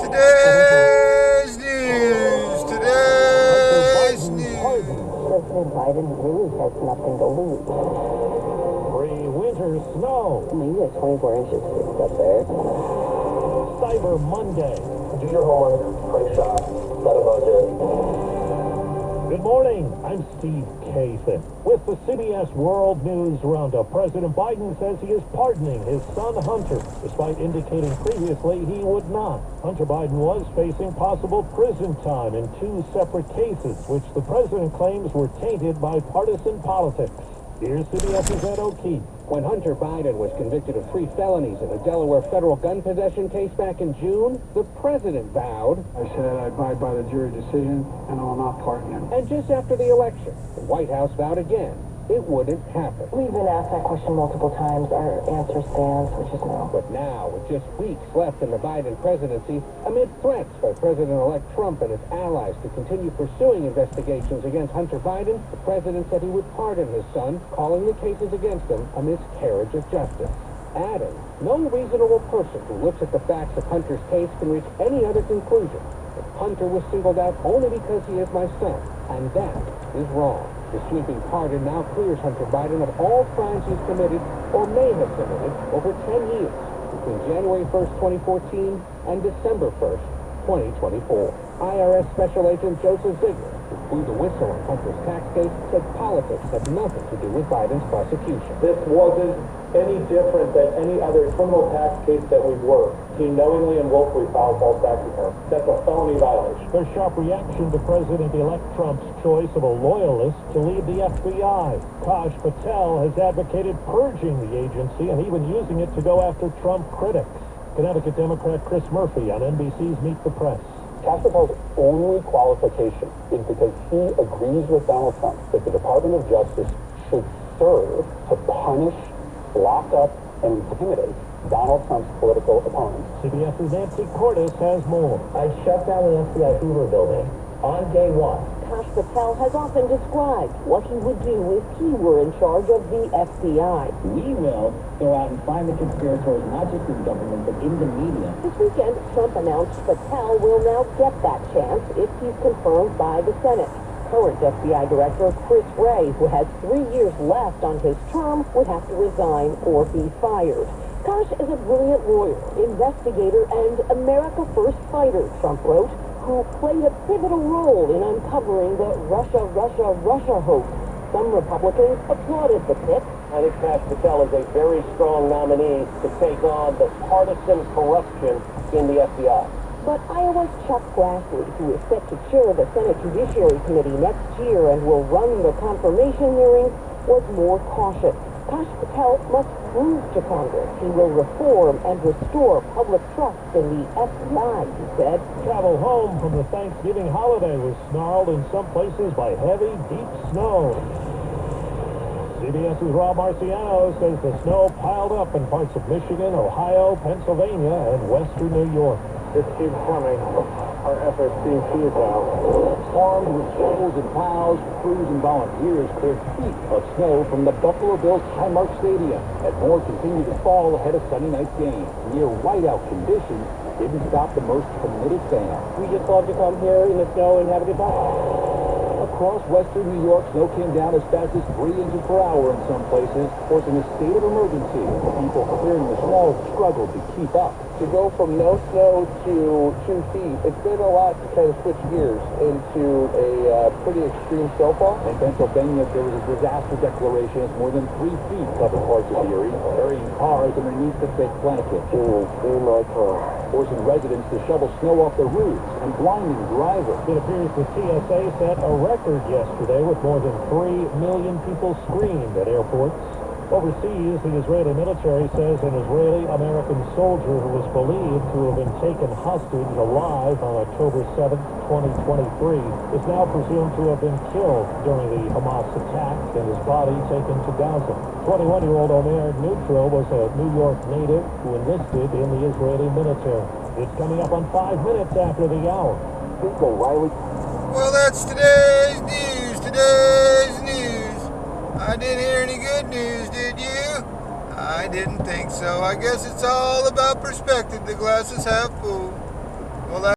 Today's news. Today's news. President Biden really has nothing to lose. Pre-winter snow. Maybe it's 24 inches up there. Cyber Monday. Do your homework, play shot, set a budget. Good morning, I'm Steve Kathan. With the CBS World News Roundup, President Biden says he is pardoning his son Hunter, despite indicating previously he would not. Hunter Biden was facing possible prison time in 2 separate cases, which the president claims were tainted by partisan politics. Here's CBS's Ed O'Keefe. When Hunter Biden was convicted of 3 felonies in a Delaware federal gun possession case back in June, the president vowed, I said I abide by the jury decision and I will not pardon him. and just after the election, the White House vowed again it wouldn't happen. We've been asked that question multiple times. Our answer stands, which is no. But now, with just weeks left in the Biden presidency, amid threats by President-elect Trump and his allies to continue pursuing investigations against Hunter Biden, the president said he would pardon his son, calling the cases against him a miscarriage of justice. Adding, no reasonable person who looks at the facts of Hunter's case can reach any other conclusion. That Hunter was singled out only because he is my son, and that is wrong. The sweeping pardon now clears Hunter Biden of all crimes he's committed or may have committed over 10 years between January 1st, 2014 and December 1st, 2024. IRS Special Agent Joseph Ziegler, who blew the whistle on Hunter's tax case, said politics had nothing to do with Biden's prosecution. This wasn't any different than any other criminal tax case that we've worked. He knowingly and willfully filed false tax returns. That's a felony violation. A sharp reaction to President-elect Trump's choice of a loyalist to lead the FBI. Kash Patel has advocated purging the agency and even using it to go after Trump critics. Connecticut Democrat Chris Murphy on NBC's Meet the Press. Kash Patel's only qualification is because he agrees with Donald Trump that the Department of Justice should serve to punish, lock up, and intimidate Donald Trump's political opponents. CBS's Nancy Cordes has more. I shut down the FBI Hoover building on day 1. Kash Patel has often described what he would do if he were in charge of the FBI. We will go out and find the conspirators, not just in government, but in the media. This weekend, Trump announced Patel will now get that chance if he's confirmed by the Senate. Current FBI Director Chris Wray, who has 3 years left on his term, would have to resign or be fired. Kash is a brilliant lawyer, investigator, and America First fighter, Trump wrote, who played a pivotal role in uncovering the Russia hoax. Some Republicans applauded the pick. I think Kash Patel is a very strong nominee to take on the partisan corruption in the FBI. But Iowa's Chuck Grassley, who is set to chair the Senate Judiciary Committee next year and will run the confirmation hearings, was more cautious. Kash Patel must prove to Congress he will reform and restore public trust in the FBI, he said. Travel home from the Thanksgiving holiday was snarled in some places by heavy, deep snow. CBS's Rob Marciano says the snow piled up in parts of Michigan, Ohio, Pennsylvania, and western New York. This keeps coming. Our efforts seem futile. Armed with shovels and plows, crews and volunteers cleared feet of snow from the Buffalo Bills Highmark Stadium as more continued to fall ahead of Sunday night's game. Near whiteout conditions didn't stop the most committed fans. We just love to come here in the snow and have a good time. Across western New York, snow came down as fast as 3 inches per hour in some places, forcing a state of emergency. People clearing the snow struggled to keep up. To go from no snow to 2 feet, it's been a lot to kind of switch gears into a pretty extreme snowfall. In Pennsylvania, there was a disaster declaration as more than 3 feet covered parts of Erie, burying cars underneath the thick blanket. In my car. Forcing residents to shovel snow off their roofs and blinding drivers. It appears the TSA set a record yesterday with more than 3 million people screened at airports. Overseas, the Israeli military says an Israeli-American soldier who was believed to have been taken hostage alive on October 7, 2023, is now presumed to have been killed during the Hamas attack and his body taken to Gaza. 21-year-old Omer Neutral was a New York native who enlisted in the Israeli military. It's coming up on 5 minutes after the hour. People, Riley. Well, that's today's news. Today's news. I didn't hear any good news, did you? I didn't think so. I guess it's all about perspective. The glass is half full.